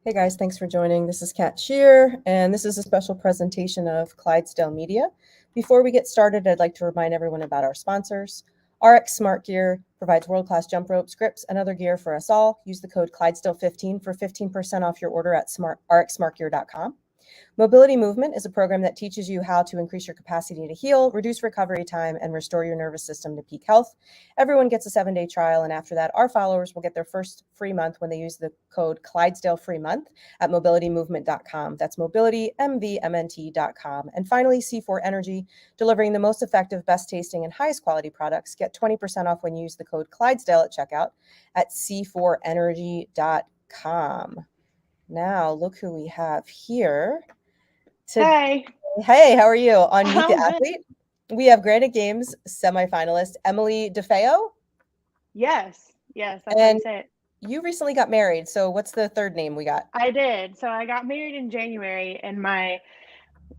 Hey guys, thanks for joining. This is Kat Shear, and this is a special presentation of Clydesdale Media. Before we get started, I'd like to remind everyone about our sponsors. RX Smart Gear provides world-class jump ropes, grips, and other gear for us all. Use the code Clydesdale15 for 15% off your order at rxsmartgear.com. Mobility Movement is a program that teaches you how to increase your capacity to heal, reduce recovery time, and restore your nervous system to peak health. Everyone gets a 7-day trial, and after that, our followers will get their first free month when they use the code Clydesdale Free Month at mobilitymovement.com. That's mobilitymvmnt.com. And finally, C4 Energy, delivering the most effective, best tasting, and highest quality products. Get 20% off when you use the code Clydesdale at checkout at c4energy.com. Now, look who we have here. Hey. Hey, how are you? On Meet the I'm good. Athlete, we have Granite Games semifinalist Emily DeFeo. Yes, that's how you say it. You recently got married, so what's the third name we got? I did. So I got married in January, and my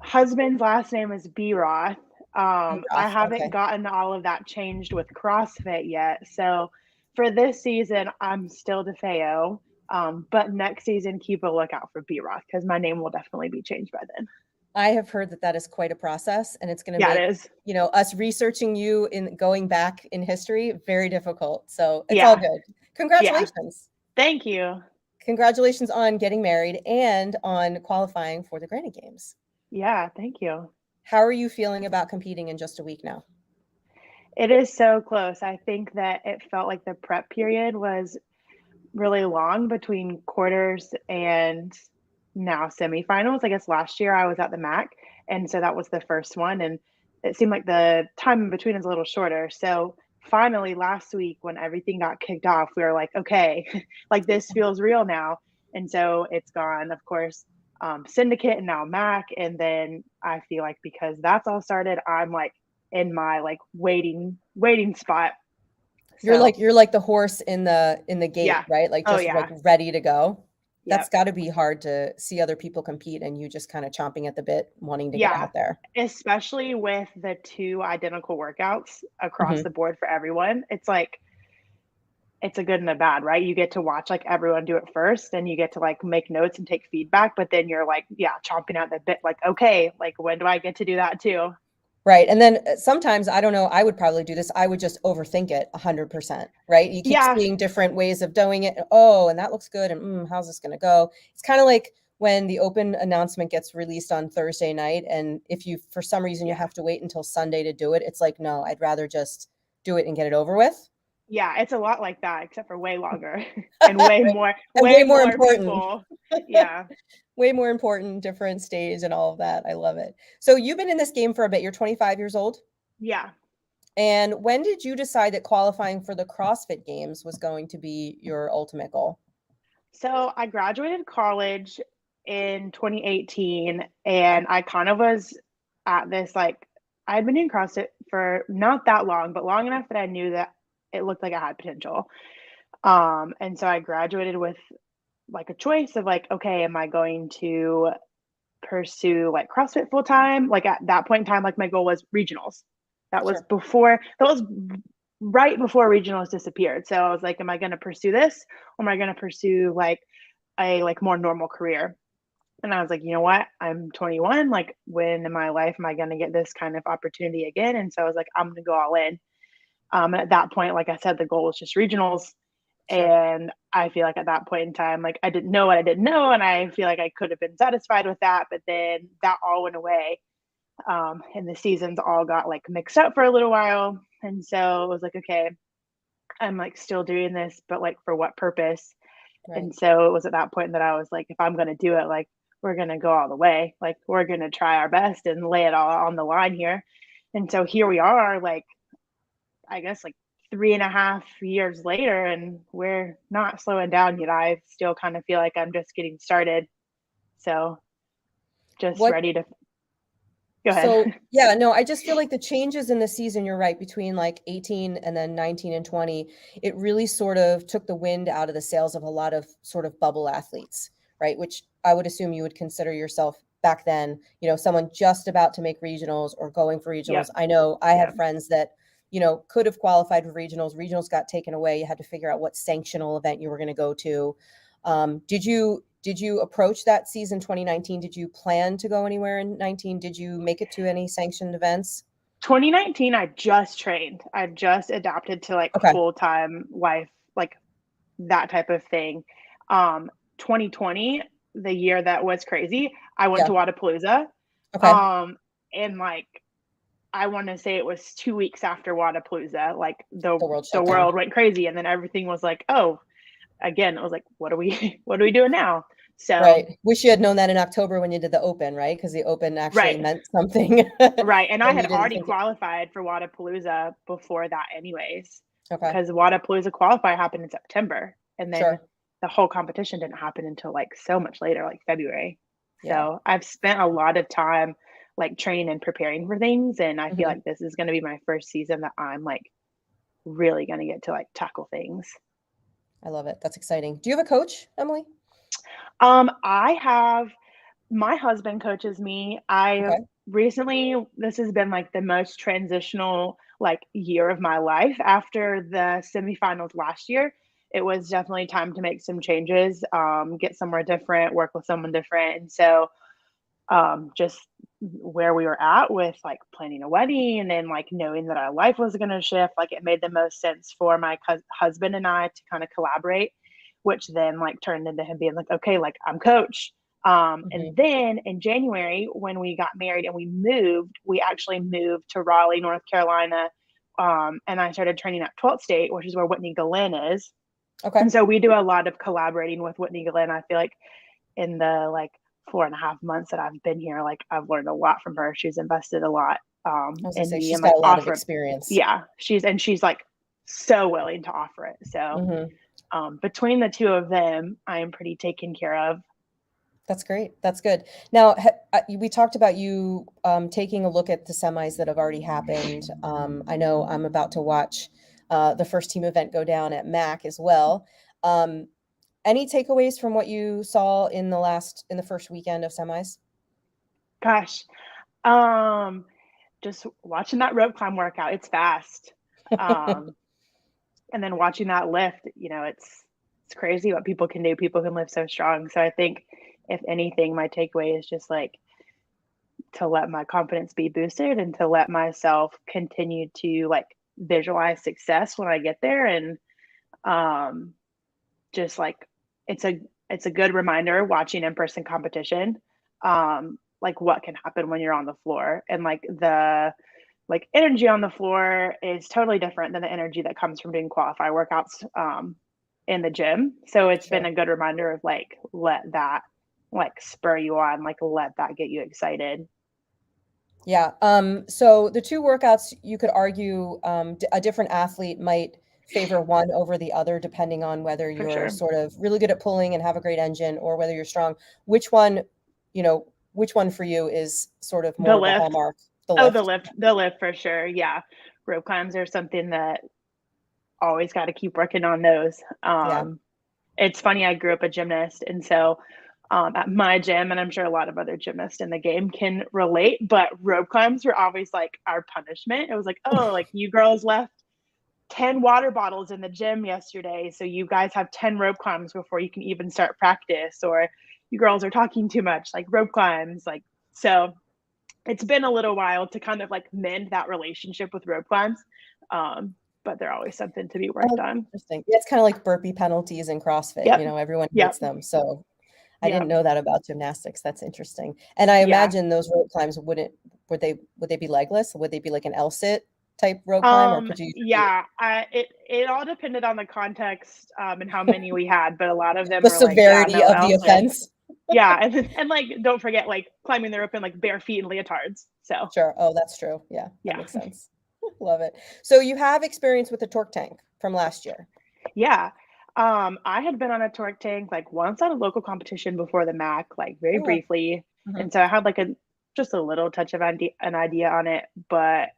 husband's last name is Beroth. I haven't gotten all of that changed with CrossFit yet. So for this season, I'm still DeFeo. But next season, keep a lookout for Beroth because my name will definitely be changed by then. I have heard that is quite a process, and it's going to it make, is. Us researching you in going back in history very difficult. So it's all good. Congratulations. Thank you. Congratulations on getting married and on qualifying for the Granite Games. Yeah, thank you. How are you feeling about competing in just a week now? It is so close. I think that it felt like the prep period was really long between quarters and now semifinals. I guess last year I was at the MAC, and so that was the first one, and it seemed like the time in between is a little shorter. So finally last week when everything got kicked off, we were like, okay, like this feels real now. And so it's gone, of course, syndicate and now MAC. And then I feel like because that's all started, I'm like in my like waiting spot. You're like the horse in the gate, right? Like just like ready to go. That's got to be hard to see other people compete and you just kind of chomping at the bit, wanting to get out there. Especially with the 2 identical workouts across the board for everyone. It's like, it's a good and a bad, right? You get to watch like everyone do it first and you get to like make notes and take feedback, but then you're like, chomping at the bit, like, okay, like when do I get to do that too? Right. And then sometimes, I don't know, I would probably do this. I would just overthink it 100%, right? You keep seeing different ways of doing it. Oh, and that looks good. And how's this going to go? It's kind of like when the open announcement gets released on Thursday night. And if you, for some reason, you have to wait until Sunday to do it, it's like, no, I'd rather just do it and get it over with. Yeah, it's a lot like that, except for way longer and way more, way more important. People. Yeah. Way more important, different stage and all of that. I love it. So you've been in this game for a bit. You're 25 years old? Yeah. And when did you decide that qualifying for the CrossFit Games was going to be your ultimate goal? So I graduated college in 2018, and I kind of was at this, like, I had been in CrossFit for not that long, but long enough that I knew that it looked like I had potential. And so I graduated with like a choice of like, okay, am I going to pursue like CrossFit full time? Like at that point in time, like my goal was regionals. That was right before regionals disappeared. So I was like, am I going to pursue this, or am I going to pursue like a like more normal career? And I was like, you know what? I'm 21. Like, when in my life am I going to get this kind of opportunity again? And so I was like, I'm going to go all in. And at that point, like I said, the goal was just regionals. And I feel like at that point in time, like I didn't know what I didn't know. And I feel like I could have been satisfied with that. But then that all went away. And the seasons all got like mixed up for a little while. And so it was like, okay, I'm like still doing this, but like for what purpose? Right. And so it was at that point that I was like, if I'm going to do it, like we're going to go all the way. Like we're going to try our best and lay it all on the line here. And so here we are, like, I guess like 3.5 years later, and we're not slowing down yet. I still kind of feel like I'm just getting started. So just ready to go ahead. So yeah, no, I just feel like the changes in the season, you're right, between like 18 and then 19 and 20, it really sort of took the wind out of the sails of a lot of sort of bubble athletes, right? Which I would assume you would consider yourself back then, someone just about to make regionals or going for regionals. Yep. I know I had friends that, could have qualified for regionals. Regionals got taken away. You had to figure out what sanctional event you were going to go to. Did you Did you approach that season 2019? Did you plan to go anywhere in 19? Did you make it to any sanctioned events? 2019, I just trained. I just adapted to like Okay. full-time life, like that type of thing. 2020, the year that was crazy, I went Yeah. to Wadapalooza. Okay. And like I want to say it was 2 weeks after Wadapalooza, like The world the shut down. world went crazy, and then everything was like, oh, again, it was like, what are we what are we doing now? So Right. Wish you had known that in October when you did the Open, right? Because the Open actually right, meant something. right, and I And had you didn't already think it. qualified for Wadapalooza before that, anyways, Okay. because Wadapalooza qualify happened in September, and then Sure. the whole competition didn't happen until like so much later, like February. Yeah. So I've spent a lot of time like training and preparing for things, and I feel Hmm. like this is going to be my first season that I'm like really going to get to like tackle things. I love it. That's exciting. Do you have a coach, Emily? I have my husband coaches me. I've Okay. recently, this has been like the most transitional like year of my life after the semifinals last year. It was definitely time to make some changes, get somewhere different, work with someone different. And so just where we were at with like planning a wedding and then like knowing that our life was going to shift, like it made the most sense for my husband and I to kind of collaborate, which then like turned into him being like, okay, like I'm coach. And Hmm. then in January, when we got married and we actually moved to Raleigh, North Carolina. And I started training at 12th State, which is where Whitney Glenn is. Okay. And so we do a lot of collaborating with Whitney Glenn. I feel like in the like 4.5 months that I've been here, like I've learned a lot from her. She's invested a lot I was gonna in say me she's and got like a lot of offered. experience. Yeah, she's like so willing to offer it. So Hmm. between the two of them, I am pretty taken care of. That's great. That's good. Now, we talked about you taking a look at the semis that have already happened. I know I'm about to watch the first team event go down at MAC as well. Um, any takeaways from what you saw in the first weekend of semis? Gosh, just watching that rope climb workout, it's fast. Um, and then watching that lift, it's crazy what people can do. People can lift so strong. So I think if anything, my takeaway is just like to let my confidence be boosted and to let myself continue to like visualize success when I get there. And um just like it's a it's a good reminder watching in-person competition, like what can happen when you're on the floor, and like the like energy on the floor is totally different than the energy that comes from doing qualify workouts in the gym. So it's been Sure. a good reminder of like let that like spur you on, like let that get you excited. Yeah. So the two workouts, you could argue a different athlete might favor one over the other, depending on whether For you're sure. sort of really good at pulling and have a great engine, or whether you're strong. Which one, which one for you is sort of The more of a lift. hallmark? The Oh, lift. the lift for sure. Yeah. Rope climbs are something that always got to keep working on those. Yeah. It's funny, I grew up a gymnast. And so at my gym, and I'm sure a lot of other gymnasts in the game can relate, but rope climbs were always like our punishment. It was like, oh, like you girls left 10 water bottles in the gym yesterday. So you guys have 10 rope climbs before you can even start practice. Or you girls are talking too much, like rope climbs. Like, so it's been a little while to kind of like mend that relationship with rope climbs. But they're always something to be worked Oh, on. interesting. Yeah, it's kind of like burpee penalties in CrossFit. Yep. Everyone Yep. hates them. So I didn't Yep. know that about gymnastics. That's interesting. And I Yeah. imagine those rope climbs would they be legless? Would they be like an L-sit type rope climb, or could you use your feet? Yeah, it all depended on the context, and how many we had, but a lot of them The were like, yeah, severity no, of the else it. offense? Yeah, and like don't forget like climbing the rope in like bare feet and leotards. So Sure. Oh, that's true. Yeah, that yeah. makes sense. Love it. So you have experience with the torque tank from last year. Yeah. I had been on a torque tank like once at a local competition before the MAC, like very Oh, briefly. mhm. And so I had like a just a little touch of an idea on it. But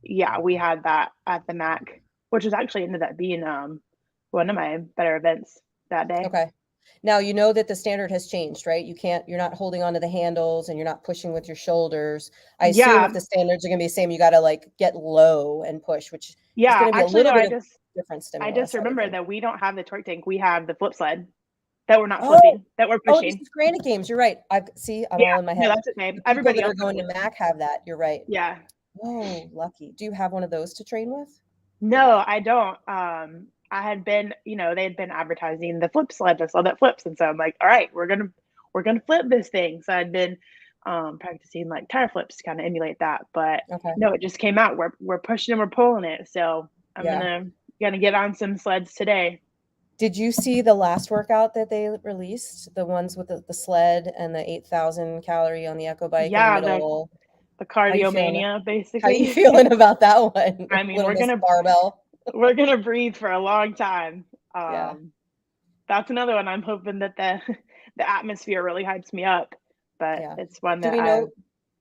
yeah, we had that at the MAC, which was actually ended up being one of my better events that day. Okay. Now you know that the standard has changed, right? You're not holding onto the handles and you're not pushing with your shoulders. I assume if Yeah. the standards are going to be the same, you got to like get low and push, which is Yeah. going to be a Actually, little no, bit of different I just stimulus, I would remember think. that we don't have the torque tank. We have the flip sled. that we're not Oh, flipping, that we're oh, this pushing. is Granite Games. You're right. I'm Yeah, all in my no, head. that's okay. The people Everybody that are else has going to it. Mac have that. You're right. Yeah. Oh, lucky. Do you have one of those to train with? No, I don't. I had been, they had been advertising the flip sled, the sled that flips, and so I'm like, all right, we're gonna flip this thing. So I'd been practicing like tire flips to kind of emulate that, but Okay. no, it just came out. We're pushing and we're pulling it. So I'm Yeah. gonna get on some sleds today. Did you see the last workout that they released? The ones with the sled and the 8,000 calorie on the echo bike in the Yeah, the middle. the How you cardio feeling? mania, How you basically. feeling about that one? I mean, Little Miss Barbell. we're gonna breathe for a long time. Yeah. That's another one. I'm hoping that the the atmosphere really hypes me up, but Yeah. it's one Do that we I've know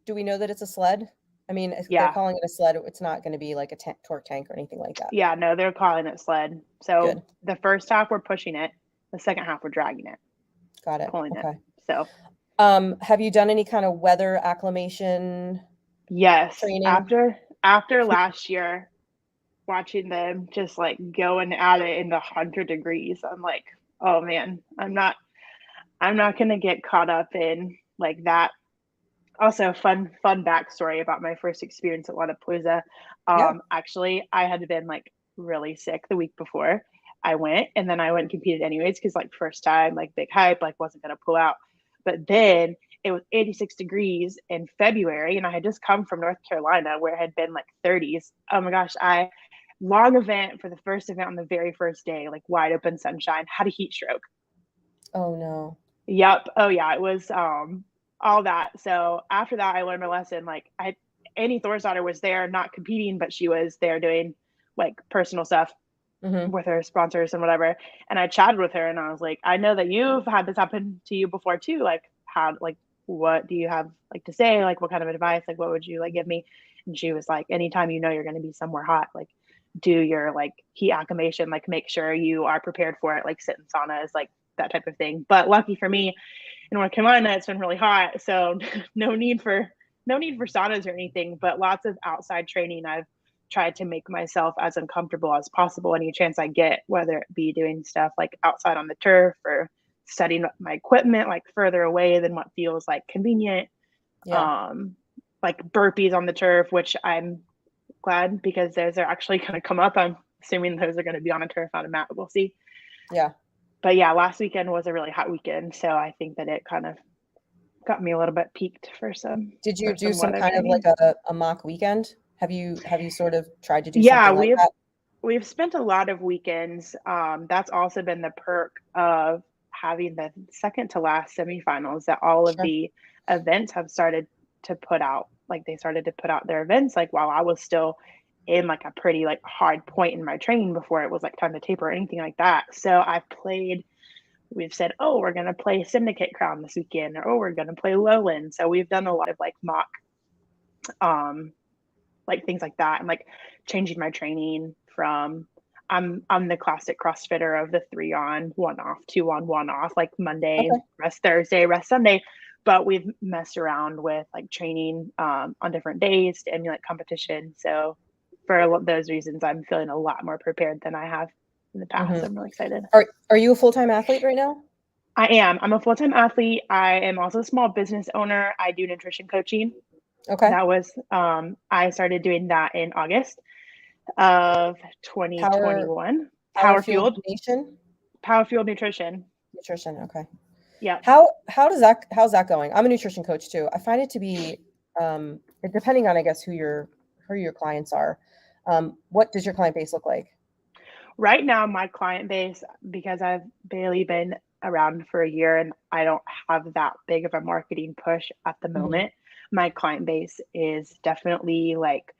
do we know that it's a sled? I mean, if they're yeah. calling it a sled, it's not going to be like a torque tank or anything like that. Yeah, no, they're calling it sled. So Good. the first half we're pushing it, the second half we're dragging it, Got it. pulling it. Okay. So Have you done any kind of weather acclimation yes, training? after last year, watching them just like going at it in the 100 degrees, I'm like, oh man, I'm not gonna get caught up in like that. Also, fun backstory about my first experience at Lollapalooza. Yeah. Actually, I had been like really sick the week before I went, and then I went and competed anyways because like first time, like big hype, like wasn't gonna pull out. But then it was 86 degrees in February, and I had just come from North Carolina where it had been like 30s. Oh my gosh, I long event for the first event on the very first day, like wide open sunshine, had a heat stroke. Oh no. Yep. Oh yeah, it was all that. So after that I learned my lesson. Like Annie Thorsdottir was there not competing, but she was there doing like personal stuff Hmm. with her sponsors and whatever. And I chatted with her and I was like, I know that you've had this happen to you before too. Like how like what do you have like to say? Like what kind of advice? Like what would you like give me? And she was like, anytime you know you're gonna be somewhere hot, like do your like heat acclimation, like make sure you are prepared for it, like sit in saunas, like that type of thing. But lucky for me, in North Carolina, it's been really hot, so no need for saunas or anything, but lots of outside training. I've tried to make myself as uncomfortable as possible any chance I get, whether it be doing stuff like outside on the turf or setting up my equipment like further away than what feels like convenient. Yeah. Um, like burpees on the turf, which I'm glad because those are actually going to come up. I'm assuming those are going to be on a turf, on a mat. We'll see. Yeah. But yeah, last weekend was a really hot weekend, so I think that it kind of got me a little bit peaked for some Did you for do some some weather kind of like training. a mock weekend? Have you sort of tried to do Yeah, something like that? we've spent a lot of weekends. That's also been the perk of having the second to last semifinals, that all of Sure. the events have started to put out, like they started to put out their events like while I was still in like a pretty like hard point in my training before it was like time to taper or anything like that. So I've played we've said, oh, we're going to play Syndicate Crown this weekend, or oh, we're going to play Lowland. So we've done a lot of like mock, um, like things like that, and like changing my training from I'm the classic CrossFitter of the 3 on 1 off, 2 on 1 off, like Monday Okay. rest, Thursday rest, Sunday. But we've messed around with like training on different days to emulate competition. So for those reasons, I'm feeling a lot more prepared than I have in the past. Hmm. I'm really excited. Are you a full-time athlete right now? I am. I'm a full-time athlete. I am also a small business owner. I do nutrition coaching. Okay. That was I started doing that in August of Power 2021. Power Power Fueled fueled, Nation power fueled nutrition. Nutrition. Okay. Yep. How's that going? I'm a nutrition coach too. I find it to be depending on I guess who your clients are. What does your client base look like? Right now, my client base, because I've barely been around for a year and I don't have that big of a marketing push at the Hmm. moment, my client base is definitely like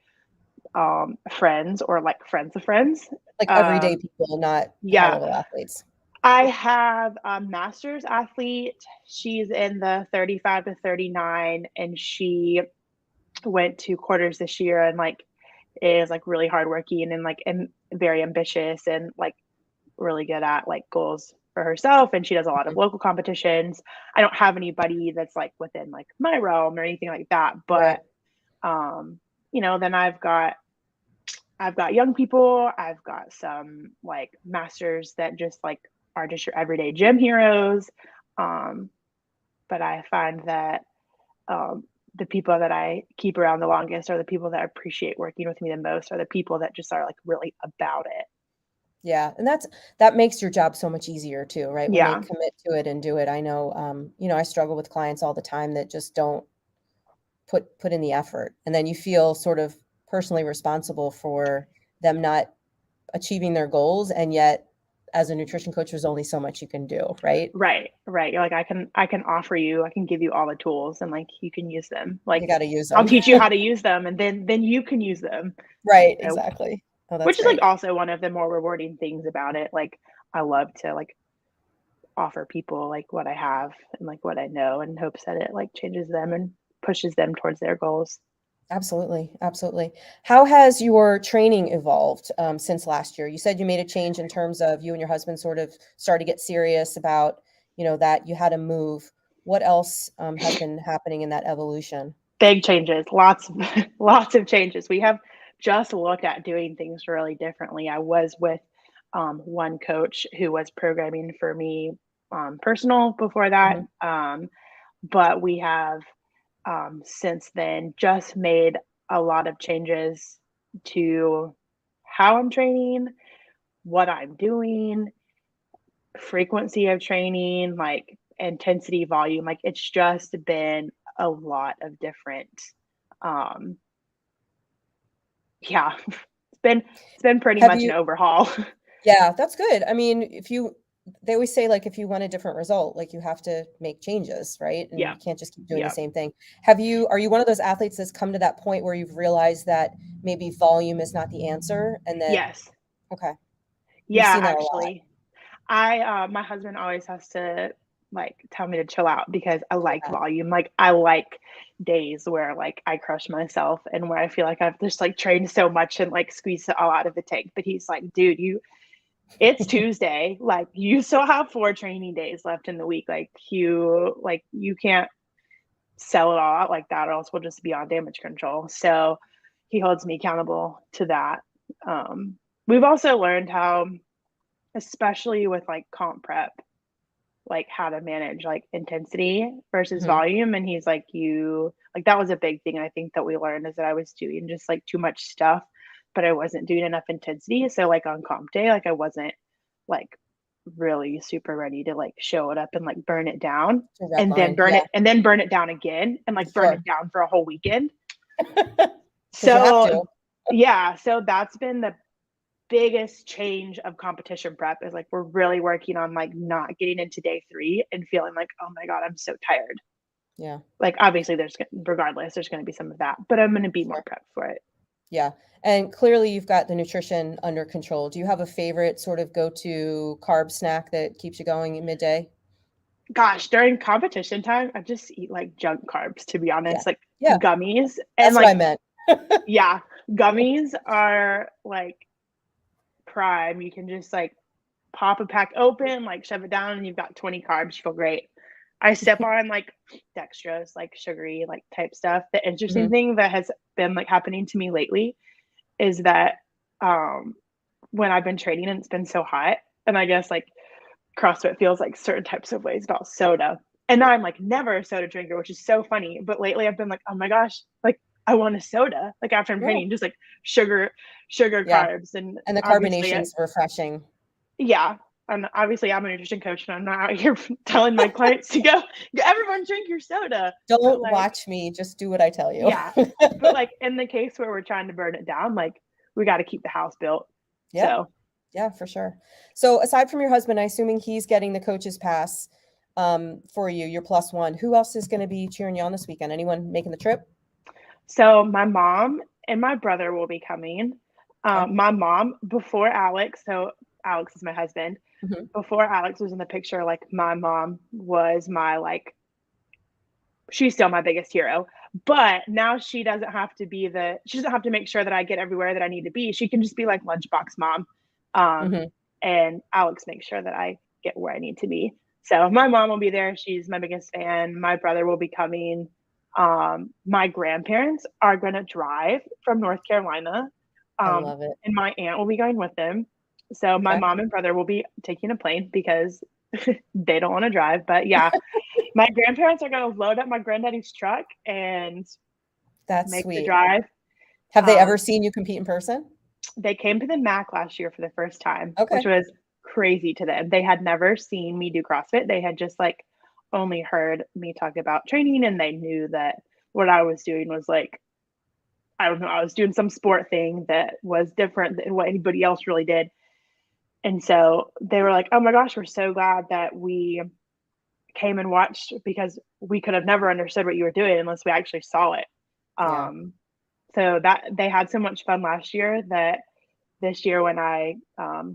friends or like friends of friends. Like everyday Um, people, not high yeah, level athletes. I have a master's athlete. She's in the 35 to 39, and she went to quarters this year and like is like really hardworking and like and very ambitious and like really good at like goals for herself. And she does a lot of Mhm. local competitions. I don't have anybody that's like within like my realm or anything like that, Right. but then I've got young people. I've got some like masters that just like are just your everyday gym heroes. But I find that the people that I keep around the longest are the people that appreciate working with me the most, are the people that just are like really about it. Yeah, and that makes your job so much easier too, right? When they Yeah. commit to it and do it. I know, I struggle with clients all the time that just don't put in the effort, and then you feel sort of personally responsible for them not achieving their goals, and yet as a nutrition coach, there's only so much you can do, right? Right. You're like, I can offer you, I can give you all the tools and like you can use them. Like You got to use I'll them. teach you how to use them and then you can use them. Right, You know, exactly. Oh, that's which is like great. also one of the more rewarding things about it. Like I love to like offer people like what I have and like what I know in hopes that it like changes them and pushes them towards their goals. Absolutely, absolutely. How has your training evolved since last year? You said you made a change in terms of you and your husband sort of started to get serious about, that you had to move. What else has been happening in that evolution? Big changes, lots lots of changes. We have just looked at doing things really differently. I was with one coach who was programming for me personal before that. Mhm. But we have since then just made a lot of changes to how I'm training, what I'm doing, frequency of training, like intensity, volume. Like it's just been a lot of different. Um, yeah, it's been pretty Have much an you overhaul. Yeah, that's good. I mean, they always say like if you want a different result, like you have to make changes, right? And Yeah, you can't just keep doing the yeah, same thing. Are you one of those athletes that's come to that point where you've realized that maybe volume is not the answer and that yes, okay, you've yeah. seen that a lot. Actually, my husband always has to like tell me to chill out because I like Yeah. volume. Like I like days where like I crush myself and where I feel like I've just like trained so much and like squeezed it all out of the tank. But he's like, dude, it's Tuesday. Like you still have 4 training days left in the week. Like you can't sell it all out like that, or else we'll just be on damage control. So he holds me accountable to that. We've also learned how, especially with like comp prep, like how to manage like intensity versus Mhm. volume. And he's like, you like that was a big thing I think that we learned is that I was doing just like too much stuff, but I wasn't doing enough intensity. So like on comp day, like I wasn't like really super ready to like show it up and like burn it down To red and then line. burn Yeah, it and then burn it down again and like burn sure. it down for a whole weekend. Because you have So to. yeah, so that's been the biggest change of competition prep is like we're really working on like not getting into day 3 and feeling like, oh my god, I'm so tired. Yeah, Like obviously there's going to be some of that, but I'm going to be more sure. prepped for it. Yeah. And clearly you've got the nutrition under control. Do you have a favorite sort of go-to carb snack that keeps you going at midday? Gosh, during competition time I just eat like junk carbs, to be Yeah. honest, like Yeah. gummies and That's what I like meant. yeah, gummies are like prime. You can just like pop a pack open, like shove it down, and you've got 20 carbs. You feel great. I sip on like dextrose, like sugary, like type stuff. The interesting Mhm. thing that has been like happening to me lately is that um when I've been training and it's been so hot, and I guess like CrossFit feels like certain types of ways about soda. And now I'm like never a soda drinker, which is so funny. But lately I've been like, oh my gosh, like I want a soda. Like after I'm Yeah. training, just like sugar, sugar Yeah. carbs. And And the obviously carbonation's refreshing. yeah. And obviously I'm a nutrition coach and I'm not out here telling my clients to go, everyone drink your soda. But Don't like, watch me, just do what I tell you. yeah. But like in the case where we're trying to burn it down, like we got to keep the house built. Yeah. So Yeah, for sure. So aside from your husband, I assuming he's getting the coach's pass for you, your plus one. Who else is going to be cheering you on this weekend? Anyone making the trip? So my mom and my brother will be coming. Okay. My mom before Alex, so Alex is my husband. Mhm. Before Alex was in the picture, like my mom was my like she's still my biggest hero. But now she doesn't have to make sure that I get everywhere that I need to be. She can just be like lunchbox mom. Um, Mhm. and Alex makes sure that I get where I need to be. So my mom will be there. She's my biggest fan. My brother will be coming. My grandparents are going to drive from North Carolina. I Um, love it. and my aunt will be going with them. So my Okay. mom and brother will be taking a plane because they don't want to drive. But yeah, my grandparents are going to load up my granddaddy's truck and That's make the sweet. drive. Have they ever seen you compete in person? They came to the MAC last year for the first time, which Okay. was crazy to them. They had never seen me do CrossFit. They had just like only heard me talk about training, and they knew that what I was doing was like, I don't know, I was doing some sport thing that was different than what anybody else really did. And so they were like, oh my gosh, we're so glad that we came and watched, because we could have never understood what you were doing unless we actually saw it. Yeah. So that they had so much fun last year that this year when I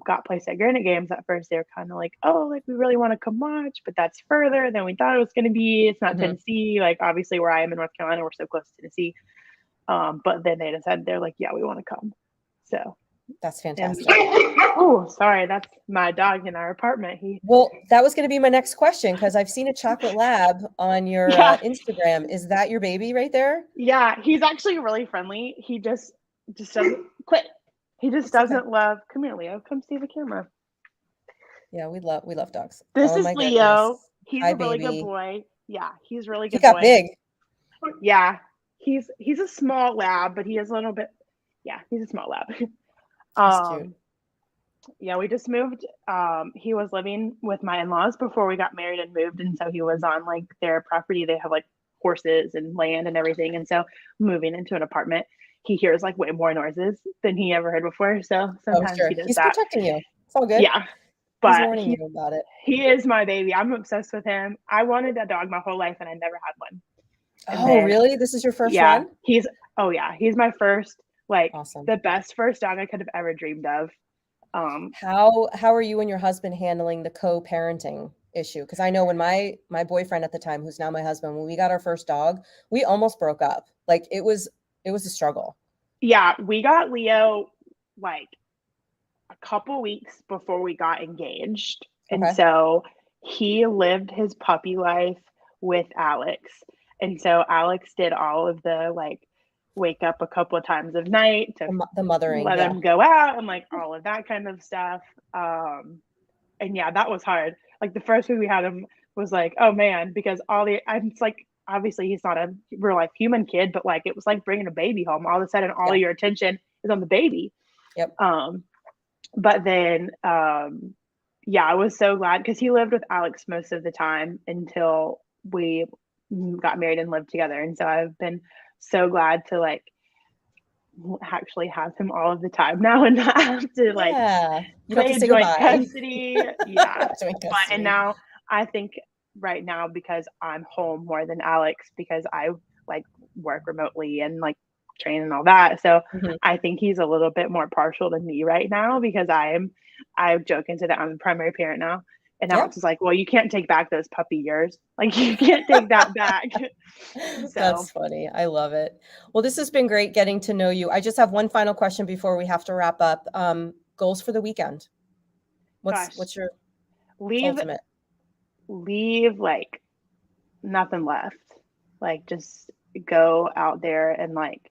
got placed at Granite Games, at first they were kind of like, oh, like we really want to come watch, but that's further than we thought it was going to be. It's not Mhm. Tennessee. Like obviously where I am in North Carolina, we're so close to Tennessee. But then they decided, they're like, yeah, we want to come. So, That's and fantastic. oh, sorry, that's my dog in our apartment. Well, that was going to be my next question because I've seen a chocolate lab on your Yeah, Instagram. Is that your baby right there? yeah, he's actually really friendly. He just doesn't quit. He just It's okay. doesn't love. Come here, Leo. Come see the camera. Yeah, we love dogs. This Oh is my Leo. goodness. He's Hi, a really good baby. boy. Yeah, he's a really He good got boy. big. Yeah, he's a small lab, but he is a little bit. Yeah, he's a small lab. He's cute. Yeah, we just moved. He was living with my in-laws before we got married and moved, and so he was on like their property. They have like horses and land and everything, and so moving into an apartment, he hears like way more noises than he ever heard before. So Oh, sometimes sure. he does He's that. protecting you. It's all good. Yeah, He's but warning you about it. he is my baby. I'm obsessed with him. I wanted a dog my whole life, and I never had one. And Oh, then really? This is your first yeah, one? he's my first, like Awesome. the best first dog I could have ever dreamed of. How are you and your husband handling the co-parenting issue? Because I know when my boyfriend at the time, who's now my husband, when we got our first dog, we almost broke up. Like it was a struggle. Yeah, we got Leo like a couple weeks before we got engaged. And Okay. so he lived his puppy life with Alex. And so Alex did all of the like wake up a couple of times of night to The mothering, let yeah. him go out and like all of that kind of stuff. And yeah, that was hard. Like the first week we had him was like, oh man, because it's like, obviously he's not a real life human kid, but like it was like bringing a baby home. All of a sudden, all Yeah. of your attention is on the baby. Yep. But then, yeah, I was so glad because he lived with Alex most of the time until we got married and lived together. And so I've been so glad to like actually have him all of the time now and not have to like Yeah. You don't have play to say joint goodbye. custody. Yeah. Joint But and custody. now I think right now because I'm home more than Alex because I like work remotely and like train and all that. So Mhm. I think he's a little bit more partial to me right now because I joke into that I'm the primary parent now. And Yeah. Alex is like, well, you can't take back those puppy years. Like you can't take that back. So That's funny. I love it. Well, this has been great getting to know you. I just have one final question before we have to wrap up. Goals for the weekend. gosh, What's your leave ultimate? leave like nothing left. Like just go out there and like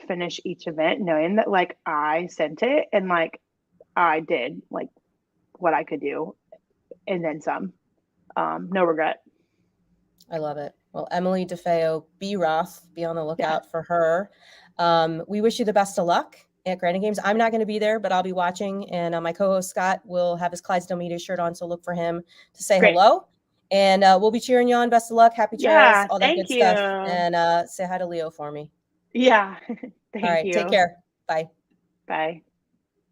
finish each event knowing that like I sent it and like I did like what I could do and then some. No regret. I love it. Well, Emily DeFeo, Beroth, be on the Yeah. lookout for her. We wish you the best of luck at Granite Games. I'm not going to be there, but I'll be watching. And my co-host Scott will have his Clydesdale Media shirt on, so look for him to say Great. hello. And we'll be cheering you on. Best of luck. Happy trails, Yeah. all that Thank good stuff. you. And say hi to Leo for me. Yeah. All Thank right. Take you. care. Bye. Bye.